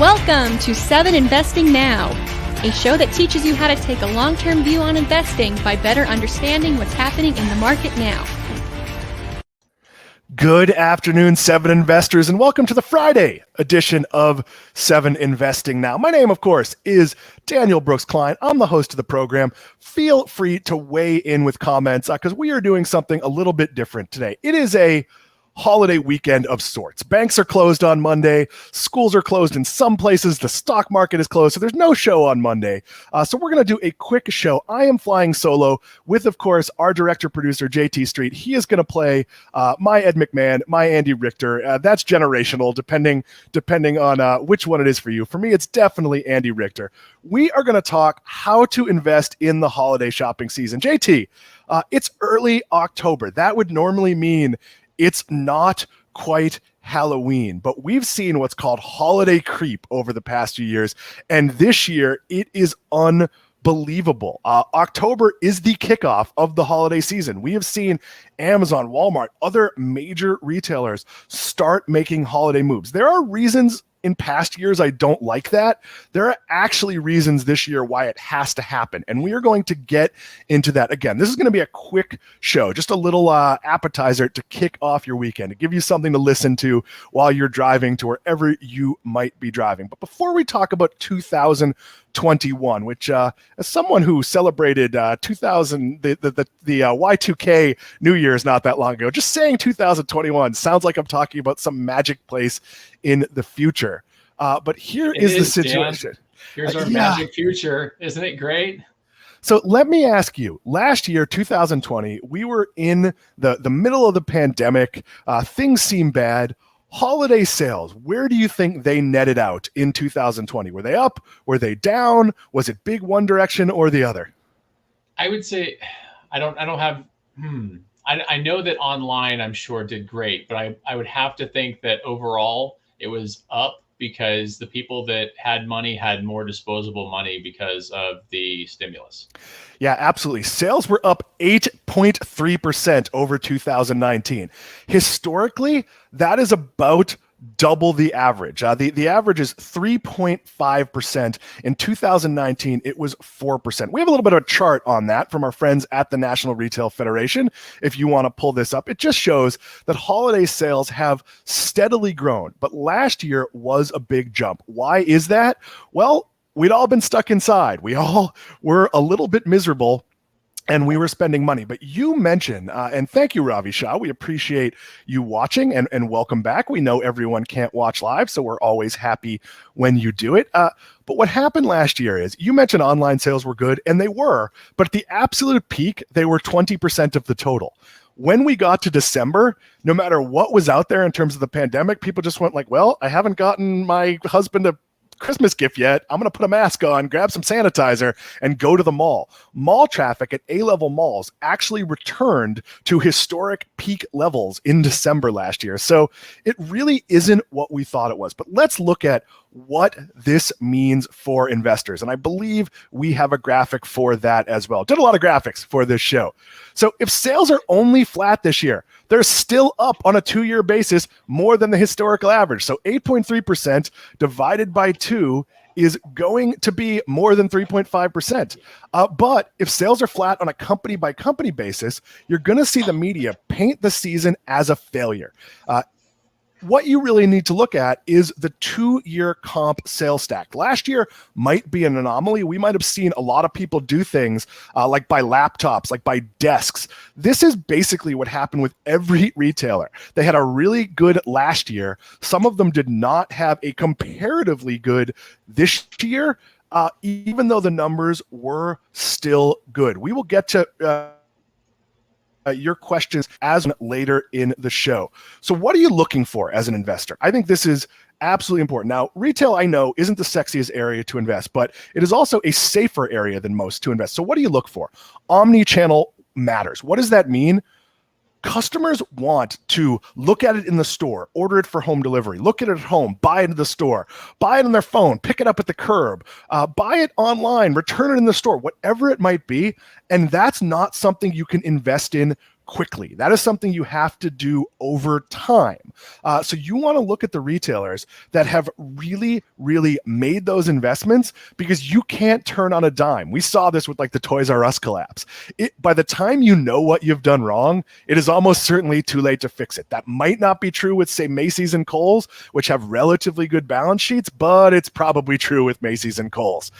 Welcome to 7 Investing Now, a show that teaches you how to take a long-term view on investing by better understanding what's happening in the market now. Good afternoon, 7 investors, and welcome to the Friday edition of 7 Investing Now. My name, of course, is Daniel Brooks Kline. I'm the host of the program. Feel free to weigh in with comments because we are doing something a little bit different today. It is a holiday weekend of sorts. Banks are closed on Monday. Schools are closed in some places. The stock market is closed, so there's no show on Monday. So we're going to do a quick show. I am flying solo with, of course, our director-producer, JT Street. He is going to play my Ed McMahon, my Andy Richter. That's generational, depending on which one it is for you. For me, it's definitely Andy Richter. We are going to talk how to invest in the holiday shopping season. JT, it's early October. That would normally mean it's not quite Halloween, but we've seen what's called holiday creep over the past few years. And this year, it is unbelievable. October is the kickoff of the holiday season. We have seen Amazon, Walmart, other major retailers start making holiday moves. There are reasons in past years I don't like that. There are actually reasons this year why it has to happen. And we are going to get into that. Again, this is going to be a quick show, just a little appetizer to kick off your weekend, to give you something to listen to while you're driving to wherever you might be driving. But before we talk about 2021, which as someone who celebrated 2000, the Y2K New Year's not that long ago, just saying 2021 sounds like I'm talking about some magic place in the future. But here is the situation. Dan. Here's our magic future. Isn't it great? So let me ask you, last year, 2020, we were in the middle of the pandemic. Things seem bad. Holiday sales, where do you think they netted out in 2020? Were they up? Were they down? Was it big one direction or the other? I would say I don't have I know that online I'm sure did great, but I would have to think that overall it was up because the people that had money had more disposable money because of the stimulus. Yeah, absolutely. Sales were up 8.3% over 2019. Historically, that is about double the average. The average is 3.5%. In 2019, it was 4%. We have a little bit of a chart on that from our friends at the National Retail Federation. If you want to pull this up, it just shows that holiday sales have steadily grown, but last year was a big jump. Why is that? Well, we'd all been stuck inside. We all were a little bit miserable, and we were spending money. But you mentioned, and thank you, Ravi Shah. We appreciate you watching and welcome back. We know everyone can't watch live, so we're always happy when you do it. But what happened last year is you mentioned online sales were good, and they were, but at the absolute peak, they were 20% of the total. When we got to December, no matter what was out there in terms of the pandemic, people just went like, well, I haven't gotten my husband a Christmas gift yet. I'm going to put a mask on, grab some sanitizer, and go to the mall. Mall traffic at A-level malls actually returned to historic peak levels in December last year. So it really isn't what we thought it was. But let's look at what this means for investors. And I believe we have a graphic for that as well. Did a lot of graphics for this show. So if sales are only flat this year, they're still up on a 2-year basis more than the historical average. So 8.3% divided by 2 is going to be more than 3.5%. But if sales are flat on a company by company basis, you're going to see the media paint the season as a failure. What you really need to look at is the 2-year comp sales stack. Last year might be an anomaly. We might have seen a lot of people do things like buy laptops, like buy desks. This is basically what happened with every retailer. They had a really good last year. Some of them did not have a comparatively good this year, even though the numbers were still good. We will get to your questions as later in the show. So what are you looking for as an investor? I think this is absolutely important. Now, retail, I know, isn't the sexiest area to invest, but it is also a safer area than most to invest. So what do you look for? Omni-channel matters. What does that mean? Customers want to look at it in the store, order it for home delivery, look at it at home, buy it in the store, buy it on their phone, pick it up at the curb, buy it online, return it in the store, whatever it might be. And that's not something you can invest in quickly. That is something you have to do over time. So you want to look at the retailers that have really, really made those investments, because you can't turn on a dime. We saw this with like the Toys R Us collapse. By the time you know what you've done wrong, it is almost certainly too late to fix it. That might not be true with, say, Macy's and Kohl's, which have relatively good balance sheets, but it's probably true with Macy's and Kohl's.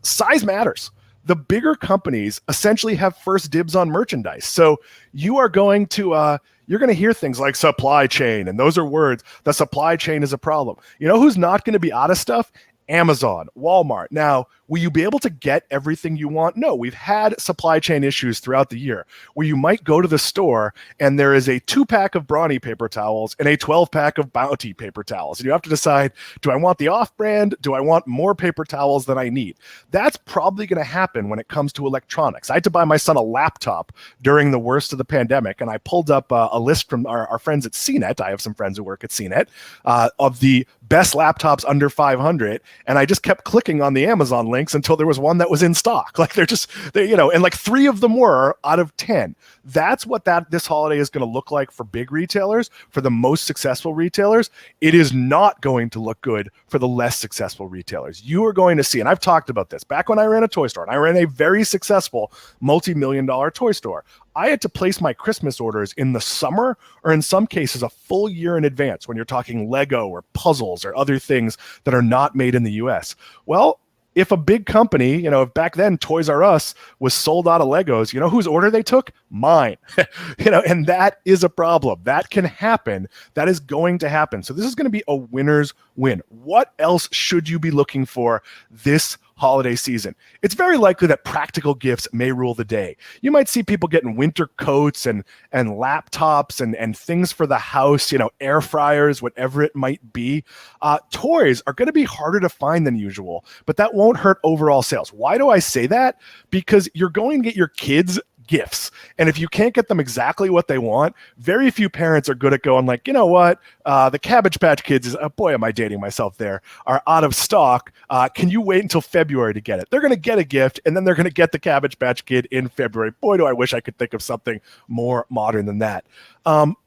Size matters. The bigger companies essentially have first dibs on merchandise. So you are going to you're going to hear things like supply chain, and those are words. The supply chain is a problem. You know who's not going to be out of stuff? Amazon, Walmart. Now, will you be able to get everything you want? No, we've had supply chain issues throughout the year where you might go to the store and there is a 2-pack of Brawny paper towels and a 12-pack of Bounty paper towels. And you have to decide, do I want the off-brand? Do I want more paper towels than I need? That's probably going to happen when it comes to electronics. I had to buy my son a laptop during the worst of the pandemic, and I pulled up a list from our friends at CNET. I have some friends who work at CNET of the best laptops under 500, and I just kept clicking on the Amazon links until there was one that was in stock. Like and like 3 of them were out of 10. That's what this holiday is going to look like for big retailers, for the most successful retailers. It is not going to look good for the less successful retailers. You are going to see, and I've talked about this back when I ran a toy store, and I ran a very successful multi-million-dollar toy store. I had to place my Christmas orders in the summer, or in some cases a full year in advance when you're talking Lego or puzzles or other things that are not made in the US. Well, if a big company, if back then Toys R Us was sold out of Legos, you know whose order they took? Mine. And that is a problem. That can happen. That is going to happen. So this is going to be a winner's win. What else should you be looking for this holiday season? It's very likely that practical gifts may rule the day. You might see people getting winter coats and laptops and things for the house, air fryers, whatever it might be. Toys are going to be harder to find than usual, but that won't hurt overall sales. Why do I say that? Because you're going to get your kids gifts. And if you can't get them exactly what they want, very few parents are good at going like, you know what, the Cabbage Patch Kids boy, am I dating myself there, are out of stock. Can you wait until February to get it? They're going to get a gift, and then they're going to get the Cabbage Patch Kid in February. Boy, do I wish I could think of something more modern than that.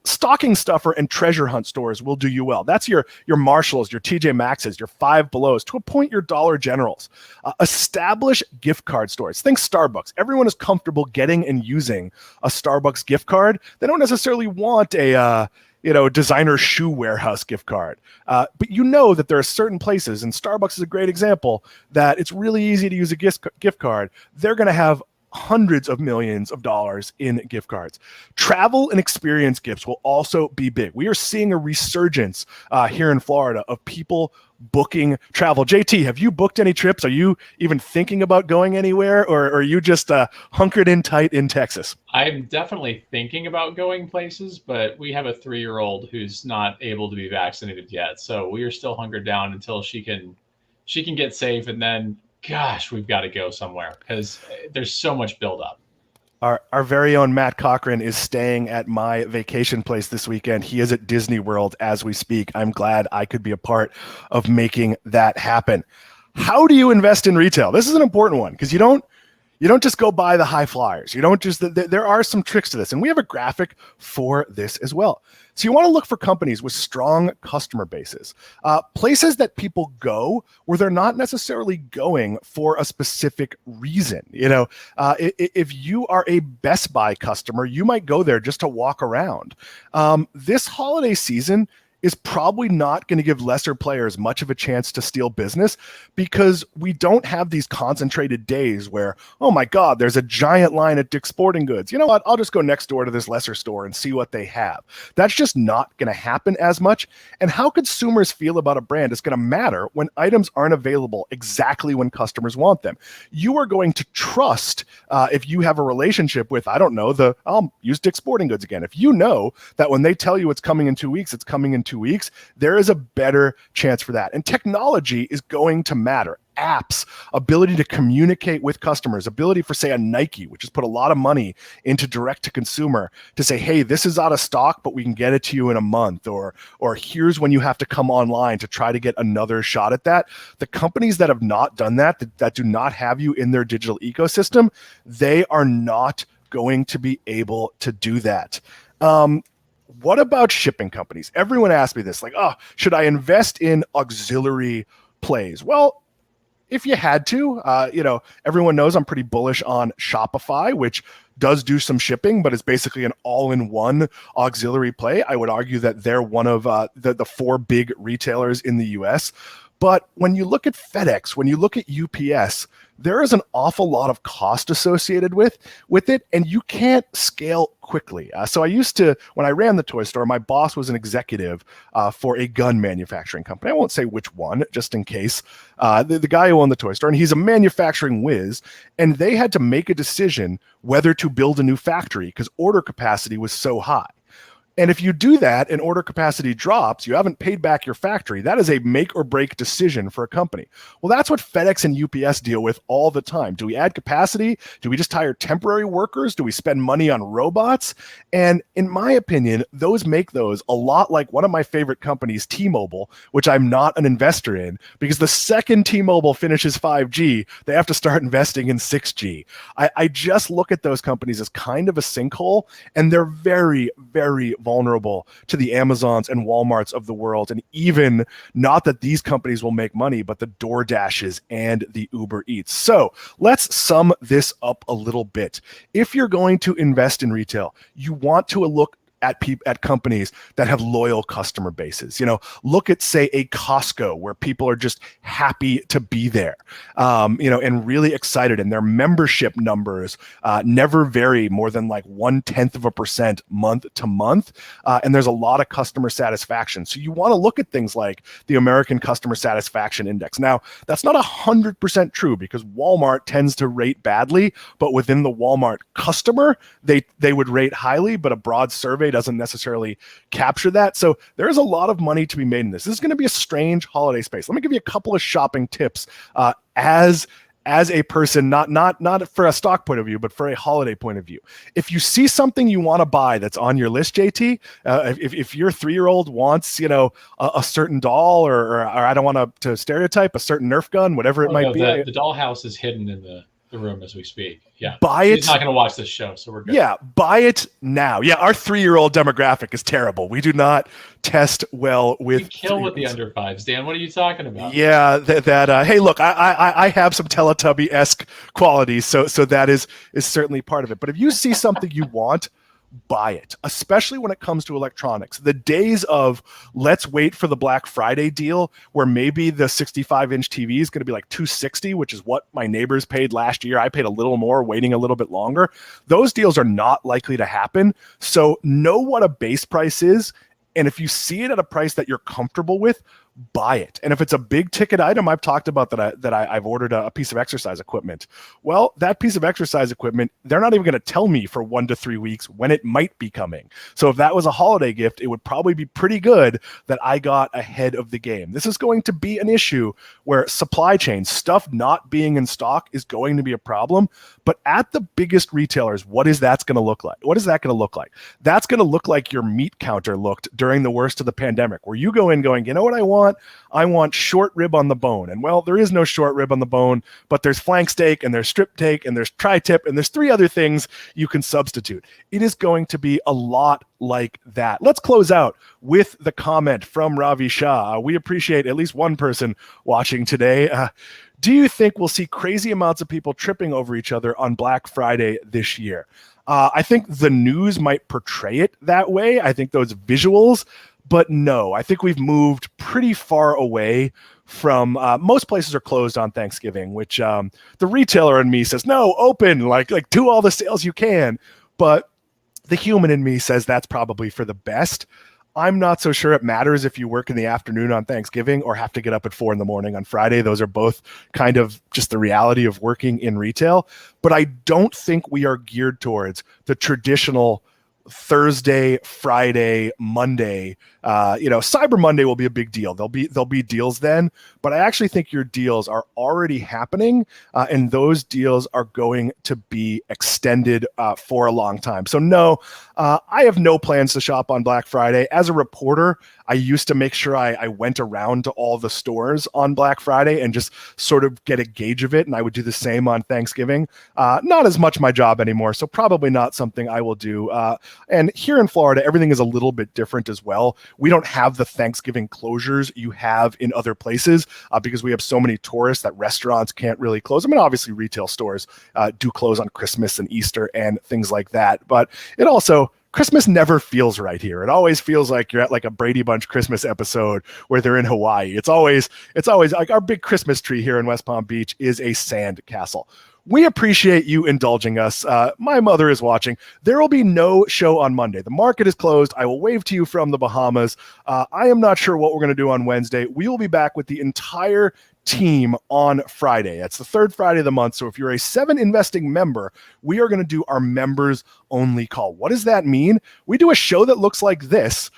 Stocking stuffer and treasure hunt stores will do you well. That's your Marshalls, your TJ Maxx's, your Five Belows, to a point your Dollar Generals. Establish gift card stores. Think Starbucks. Everyone is comfortable getting and using a Starbucks gift card. They don't necessarily want a designer shoe warehouse gift card. But that there are certain places, and Starbucks is a great example, that it's really easy to use a gift card. They're going to have hundreds of millions of dollars in gift cards. Travel and experience gifts will also be big. We are seeing a resurgence here in Florida of people booking travel. JT, have you booked any trips? Are you even thinking about going anywhere, or are you just hunkered in tight in Texas? I'm definitely thinking about going places, but we have a 3-year-old who's not able to be vaccinated yet. So we are still hunkered down until she can get safe, and then gosh, we've got to go somewhere because there's so much buildup. Our very own Matt Cochran is staying at my vacation place this weekend. He is at Disney World as we speak. I'm glad I could be a part of making that happen. How do you invest in retail? This is an important one because you don't just go buy the high flyers. There are some tricks to this, and we have a graphic for this as well. So you want to look for companies with strong customer bases, places that people go where they're not necessarily going for a specific reason. If you are a Best Buy customer, you might go there just to walk around. This holiday season is probably not going to give lesser players much of a chance to steal business because we don't have these concentrated days where, oh my God, there's a giant line at Dick's Sporting Goods. You know what? I'll just go next door to this lesser store and see what they have. That's just not going to happen as much. And how consumers feel about a brand is going to matter when items aren't available exactly when customers want them. You are going to trust if you have a relationship with, I'll use Dick's Sporting Goods again. If you know that when they tell you it's coming in 2 weeks, it's coming in 2 weeks, there is a better chance for that. And technology is going to matter. Apps, ability to communicate with customers, ability for, say, a Nike, which has put a lot of money into direct to consumer, to say, hey, this is out of stock, but we can get it to you in a month, or here's when you have to come online to try to get another shot at that. The companies that have not done that do not have you in their digital ecosystem, they are not going to be able to do that. What about shipping companies? Everyone asks me this, like, oh, should I invest in auxiliary plays? Well, if you had to, everyone knows I'm pretty bullish on Shopify, which does do some shipping, but it's basically an all-in-one auxiliary play. I would argue that they're one of the four big retailers in the US. But when you look at FedEx, when you look at UPS, there is an awful lot of cost associated with it, and you can't scale quickly. So I used to, when I ran the toy store, my boss was an executive for a gun manufacturing company. I won't say which one, just in case. The guy who owned the toy store, and he's a manufacturing whiz, and they had to make a decision whether to build a new factory because order capacity was so high. And if you do that and order capacity drops, you haven't paid back your factory. That is a make or break decision for a company. Well, that's what FedEx and UPS deal with all the time. Do we add capacity? Do we just hire temporary workers? Do we spend money on robots? And in my opinion, those make those a lot like one of my favorite companies, T-Mobile, which I'm not an investor in, because the second T-Mobile finishes 5G, they have to start investing in 6G. I just look at those companies as kind of a sinkhole, and they're very, very vulnerable to the Amazons and Walmarts of the world. And even not that these companies will make money, but the DoorDashes and the Uber Eats. So let's sum this up a little bit. If you're going to invest in retail, you want to look at companies that have loyal customer bases. Look at, say, a Costco, where people are just happy to be there, and really excited, and their membership numbers never vary more than like 0.1% month to month, and there's a lot of customer satisfaction. So you want to look at things like the American Customer Satisfaction Index. Now, that's not 100% true, because Walmart tends to rate badly, but within the Walmart customer, they would rate highly, but a broad survey doesn't necessarily capture that. So there is a lot of money to be made in this. This is going to be a strange holiday space. Let me give you a couple of shopping tips as a person, not for a stock point of view, but for a holiday point of view. If you see something you want to buy that's on your list, JT, if your 3-year-old wants, a certain doll, or I don't want to stereotype, a certain Nerf gun, whatever it might be. The dollhouse is hidden in the room as we speak. Yeah. Buy it. She's not going to watch this show, so we're good. Yeah, buy it now. Yeah, our 3-year-old demographic is terrible. We do not test well with. We kill with the under fives, Dan. What are you talking about? Yeah, hey, look, I have some Teletubby-esque qualities, so that is certainly part of it. But if you see something you want, buy it, especially when it comes to electronics. The days of let's wait for the Black Friday deal where maybe the 65-inch TV is going to be like $260, which is what my neighbors paid last year. I paid a little more, waiting a little bit longer. Those deals are not likely to happen. So know what a base price is. And if you see it at a price that you're comfortable with, buy it. And if it's a big ticket item, I've talked about that I've ordered a piece of exercise equipment. Well, that piece of exercise equipment, they're not even going to tell me for 1 to 3 weeks when it might be coming. So if that was a holiday gift, it would probably be pretty good that I got ahead of the game. This is going to be an issue where supply chain stuff not being in stock is going to be a problem. But at the biggest retailers, what is that going to look like? What is that going to look like? That's going to look like your meat counter looked during the worst of the pandemic, where you go in going, you know what I want? I want short rib on the bone. And well, there is no short rib on the bone, but there's flank steak and there's strip steak and there's tri-tip and there's 3 other things you can substitute. It is going to be a lot like that. Let's close out with the comment from Ravi Shah. We appreciate at least one person watching today. Do you think we'll see crazy amounts of people tripping over each other on Black Friday this year? I think the news might portray it that way. I think those visuals, but no, I think we've moved pretty far away from most places are closed on Thanksgiving, which the retailer in me says, no, open, like do all the sales you can. But the human in me says that's probably for the best. I'm not so sure it matters if you work in the afternoon on Thanksgiving or have to get up at 4 a.m. on Friday. Those are both kind of just the reality of working in retail. But I don't think we are geared towards the traditional Thursday, Friday, Monday. Cyber Monday will be a big deal. There'll be deals then, but I actually think your deals are already happening, and those deals are going to be extended for a long time. So no, I have no plans to shop on Black Friday. As a reporter, I used to make sure I went around to all the stores on Black Friday and just sort of get a gauge of it, and I would do the same on Thanksgiving. Not as much my job anymore, so probably not something I will do. And here in Florida, everything is a little bit different as well. We don't have the Thanksgiving closures you have in other places because we have so many tourists that restaurants can't really close. I mean, obviously retail stores do close on Christmas and Easter and things like that, but it also, Christmas never feels right here. It always feels like you're at like a Brady Bunch Christmas episode where they're in Hawaii. It's always like our big Christmas tree here in West Palm Beach is a sand castle. We appreciate you indulging us. My mother is watching. There will be no show on Monday. The market is closed. I will wave to you from the Bahamas. I am not sure what we're going to do on Wednesday. We will be back with the entire team on Friday. It's the third Friday of the month. So if you're a 7 Investing member, we are going to do our members only call. What does that mean? We do a show that looks like this,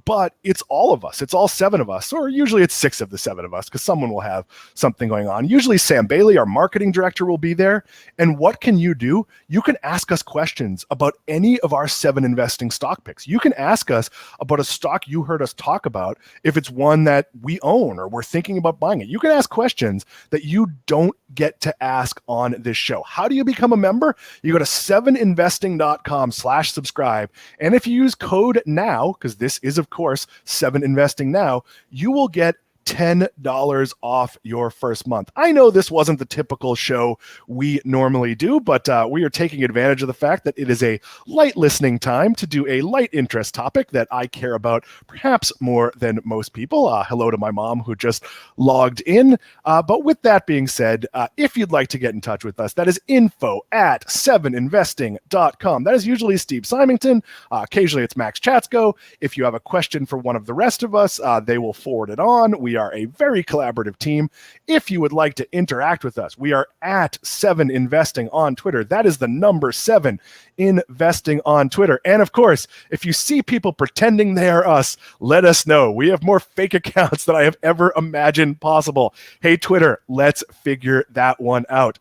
but it's all of us. It's all 7 of us, or usually it's 6 of the 7 of us because someone will have something going on. Usually Sam Bailey, our marketing director, will be there. And what can you do? You can ask us questions about any of our 7 investing stock picks. You can ask us about a stock you heard us talk about if it's one that we own or we're thinking about buying it. You can ask questions that you don't get to ask on this show. How do you become a member? You go to 7investing.com/subscribe. And if you use code NOW, because this is, of course, 7 Investing Now, you will get $10 off your first month. I know this wasn't the typical show we normally do, but we are taking advantage of the fact that it is a light listening time to do a light interest topic that I care about perhaps more than most people. Hello to my mom who just logged in. But with that being said, if you'd like to get in touch with us, that is info@7investing.com. That is usually Steve Symington. Occasionally it's Max Chatsko. If you have a question for one of the rest of us, they will forward it on. We are a very collaborative team. If you would like to interact with us, we are at 7 Investing on Twitter. That is the number 7 Investing on Twitter. And of course, if you see people pretending they are us, let us know. We have more fake accounts than I have ever imagined possible. Hey, Twitter, let's figure that one out.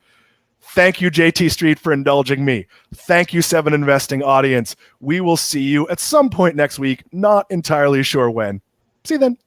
Thank you, JT Street, for indulging me. Thank you, 7 Investing audience. We will see you at some point next week. Not entirely sure when. See you then.